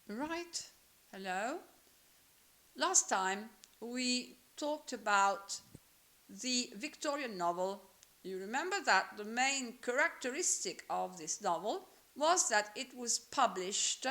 Right, hello. Last time we talked about the Victorian novel. You remember that the main characteristic of this novel was that it was published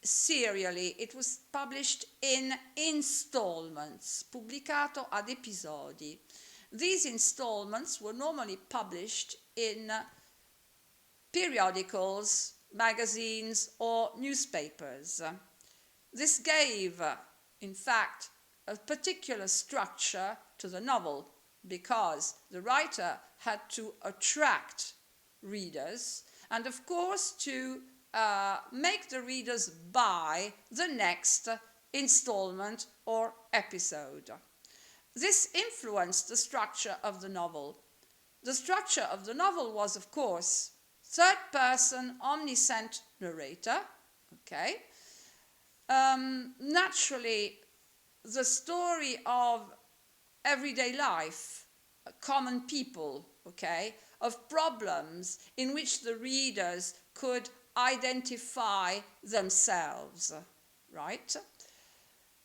serially, it was published in installments, pubblicato ad episodi. These installments were normally published in periodicals, magazines, or newspapers. This gave, in fact, a particular structure to the novel because the writer had to attract readers and, of course, to make the readers buy the next installment or episode. This influenced the structure of the novel. The structure of the novel was, of course, third-person omniscient narrator, okay? Naturally, the story of everyday life, common people, okay, of problems in which the readers could identify themselves, right?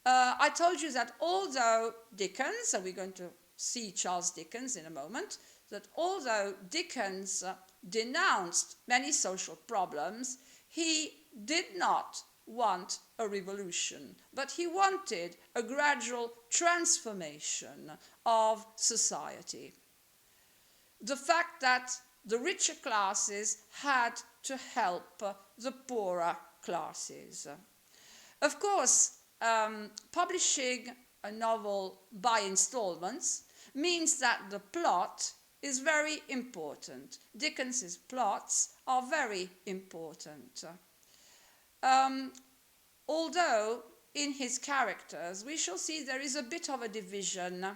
I told you that although Dickens, and we're going to see Charles Dickens in a moment, that although Dickens denounced many social problems, he did not want a revolution, but he wanted a gradual transformation of society. The fact that the richer classes had to help the poorer classes. Of course, publishing a novel by installments means that the plot is very important. Dickens's plots are very important. Although in his characters we shall see there is a bit of a division.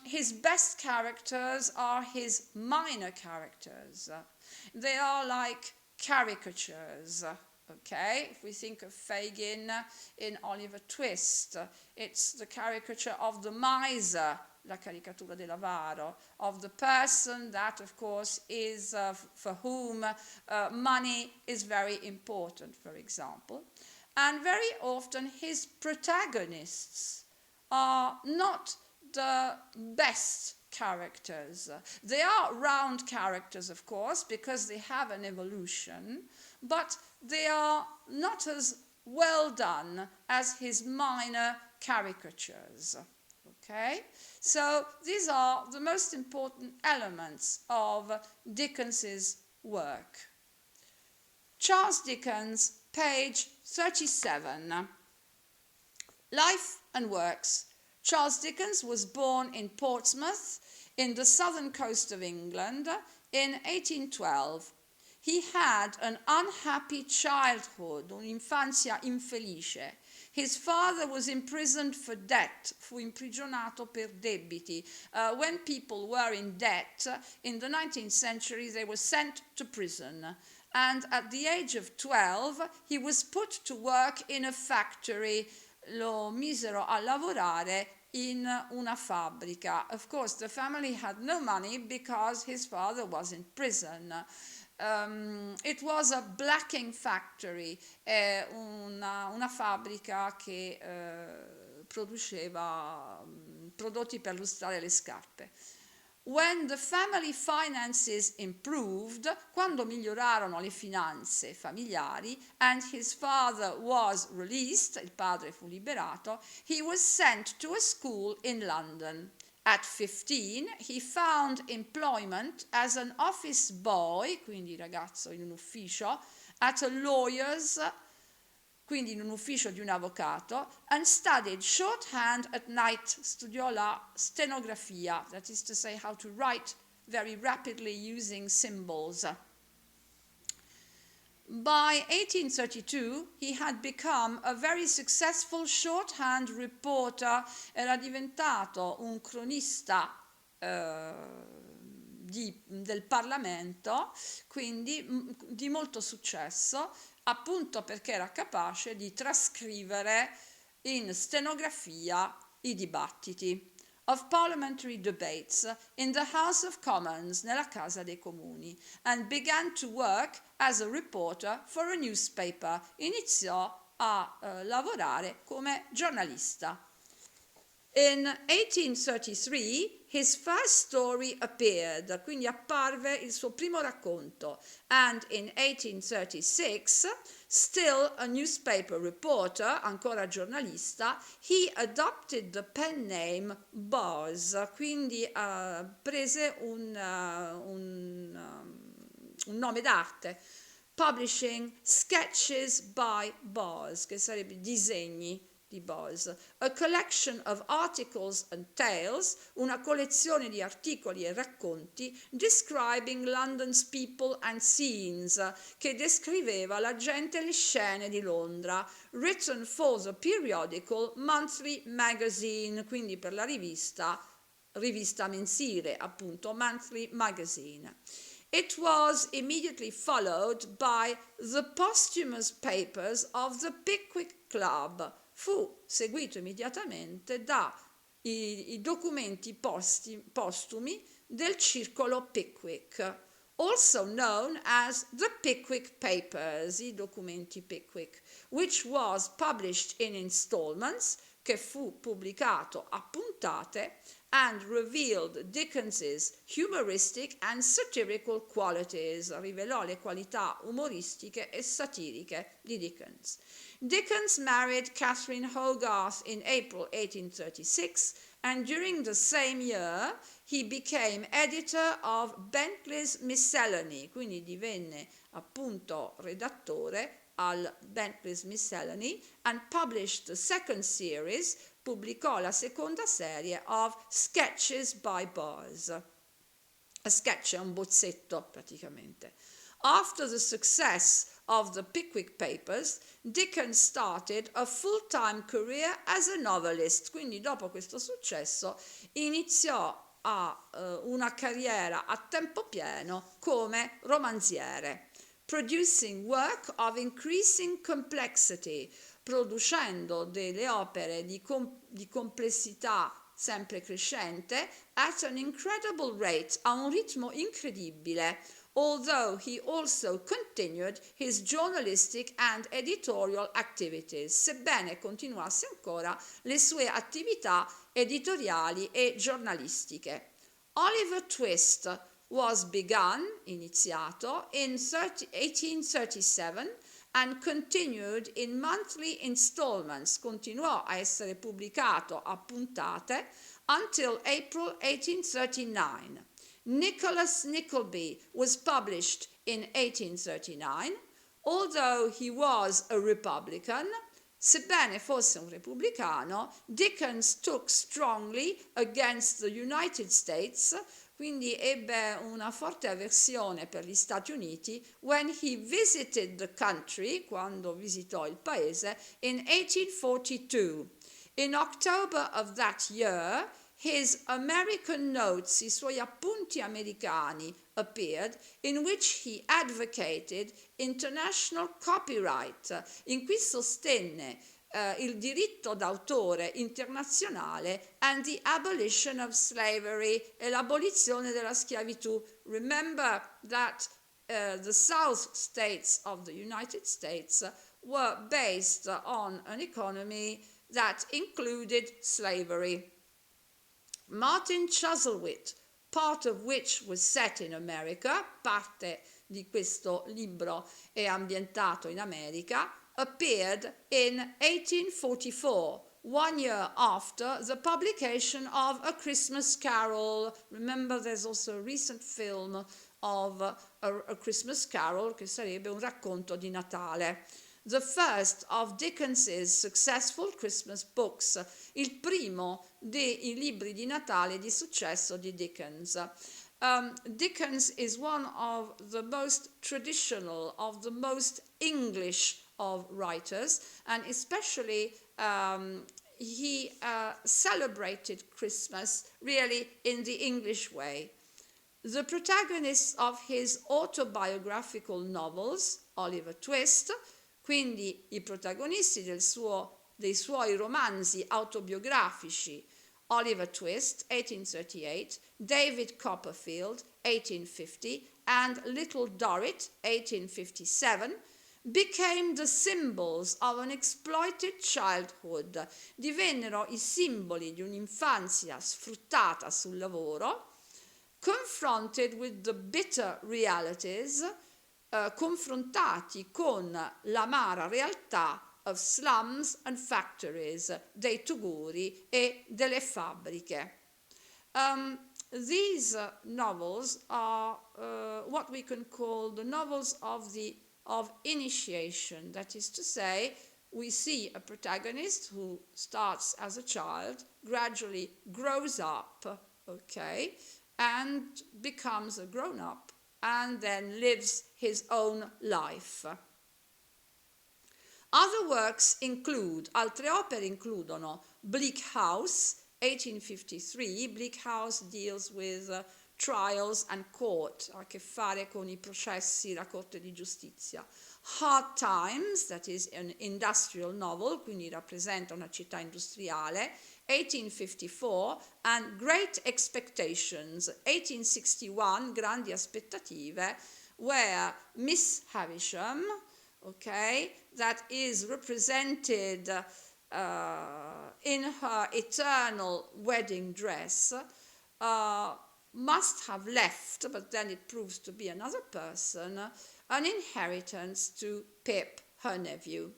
His best characters are his minor characters. They are like caricatures. Okay, if we think of Fagin in Oliver Twist, it's the caricature of the miser, la caricatura dell'avaro, of the person that, of course, is for whom money is very important, for example. And very often his protagonists are not the best characters. They are round characters, of course, because they have an evolution, but they are not as well done as his minor caricatures. Okay? So these are the most important elements of Dickens's work. Charles Dickens, page 37. Life and works. Charles Dickens was born in Portsmouth in the southern coast of England in 1812. He had an unhappy childhood, un'infanzia infelice. His father was imprisoned for debt, fu imprigionato per debiti. When people were in debt in the 19th century, they were sent to prison. And at the age of 12, he was put to work in a factory. Lo misero a lavorare in una fabbrica. Of course, the family had no money because his father was in prison. It was a blacking factory, una fabbrica che produceva prodotti per lustrare le scarpe. When the family finances improved, quando migliorarono le finanze familiari and his father was released, il padre fu liberato, he was sent to a school in London. At 15 he found employment as an office boy, quindi ragazzo in un ufficio, at a lawyer's, quindi in un ufficio di un avvocato, and studied shorthand at night, studiò la stenografia, that is to say how to write very rapidly using symbols. By 1832 he had become a very successful shorthand reporter, era diventato un cronista del Parlamento, quindi di molto successo, appunto perché era capace di trascrivere in stenografia i dibattiti. of parliamentary debates in the House of Commons, nella Casa dei Comuni, and began to work as a reporter for a newspaper. Iniziò a lavorare come giornalista. In 1833 his first story appeared, quindi apparve il suo primo racconto, and in 1836, still a newspaper reporter, ancora giornalista, he adopted the pen name Boz, quindi prese un nome d'arte, publishing Sketches by Boz, che sarebbe disegni di Boz, a collection of articles and tales, una collezione di articoli e racconti describing London's people and scenes, che descriveva la gente e le scene di Londra, written for the periodical Monthly Magazine, quindi per la rivista mensile, appunto, Monthly Magazine. It was immediately followed by the posthumous papers of the Pickwick Club. Fu seguito immediatamente dai documenti postumi del circolo Pickwick, also known as the Pickwick Papers, i documenti Pickwick, which was published in installments, che fu pubblicato a puntate, and revealed Dickens's humoristic and satirical qualities, rivelò le qualità umoristiche e satiriche di Dickens. Dickens married Catherine Hogarth in April 1836, and during the same year he became editor of Bentley's Miscellany, quindi divenne appunto redattore al Bentley's Miscellany, and published the second series, pubblicò la seconda serie of Sketches by Boz. A sketch è un bozzetto praticamente. After the success of the Pickwick Papers, Dickens started a full-time career as a novelist, quindi dopo questo successo iniziò una carriera a tempo pieno come romanziere, producing work of increasing complexity, producendo delle opere di complessità sempre crescente at an incredible rate, a un ritmo incredibile, although he also continued his journalistic and editorial activities, sebbene continuasse ancora le sue attività editoriali e giornalistiche. Oliver Twist was begun, iniziato, in 1837 and continued in monthly installments, continuò a essere pubblicato a puntate until April 1839. Nicholas Nickleby was published in 1839, although he was a Republican. Sebbene fosse un repubblicano, Dickens took strongly against the United States, quindi ebbe una forte avversione per gli Stati Uniti when he visited the country, quando visitò il paese, in 1842. In October of that year, his American Notes, i suoi appunti americani, appeared, in which he advocated international copyright, in cui sostenne il diritto d'autore internazionale and the abolition of slavery, e l'abolizione della schiavitù. Remember that the South states of the United States were based on an economy that included slavery. Martin Chuzzlewit, part of which was set in America, parte di questo libro è ambientato in America, appeared in 1844, 1 year after the publication of A Christmas Carol. Remember, there's also a recent film of a Christmas Carol, che sarebbe un racconto di Natale. The first of Dickens's successful Christmas books, il primo dei libri di Natale di successo di Dickens. Dickens is one of the most traditional, of the most English of writers, and especially he celebrated Christmas really in the English way. The protagonists of his autobiographical novels, Oliver Twist, quindi i protagonisti dei suoi romanzi autobiografici, Oliver Twist, 1838, David Copperfield, 1850, and Little Dorrit, 1857, became the symbols of an exploited childhood, divennero i simboli di un'infanzia sfruttata sul lavoro, confronted with the bitter realities, confrontati con l'amara realtà of slums and factories, dei tuguri e delle fabbriche. These novels are what we can call the novels of initiation. That is to say, we see a protagonist who starts as a child, gradually grows up, okay, and becomes a grown-up, and then lives his own life. Other works include, altre opere includono Bleak House, 1853. Bleak House deals with trials and court, ha a che fare con i processi, la corte di giustizia. Hard Times, that is an industrial novel, quindi rappresenta una città industriale, 1854, and Great Expectations, 1861, grandi aspettative, where Miss Havisham, okay, that is represented in her eternal wedding dress, must have left, but then it proves to be another person, an inheritance to Pip, her nephew,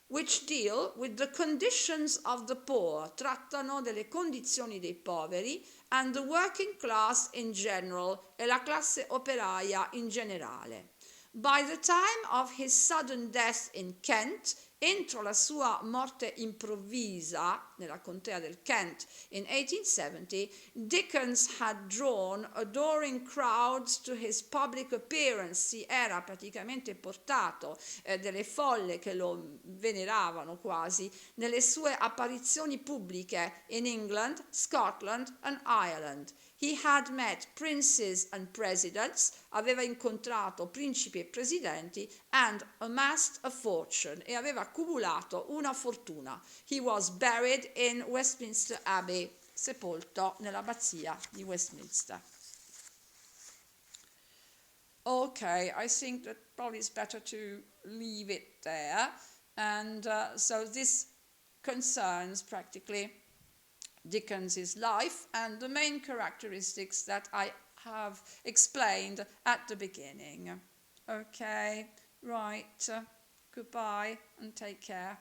which deal with the conditions of the poor, trattano delle condizioni dei poveri, and the working class in general, e la classe operaia in generale. By the time of his sudden death in Kent, entro la sua morte improvvisa nella contea del Kent in 1870, Dickens had drawn adoring crowds to his public appearance. Si era praticamente portato delle folle che lo veneravano quasi nelle sue apparizioni pubbliche in England, Scotland and Ireland. He had met princes and presidents, aveva incontrato principi e presidenti, and amassed a fortune, e aveva accumulato una fortuna. He was buried in Westminster Abbey, sepolto nell'abbazia di Westminster. Okay, I think that probably it's better to leave it there. And so this concerns practically Dickens's life and the main characteristics that I have explained at the beginning. Okay, right, goodbye and take care.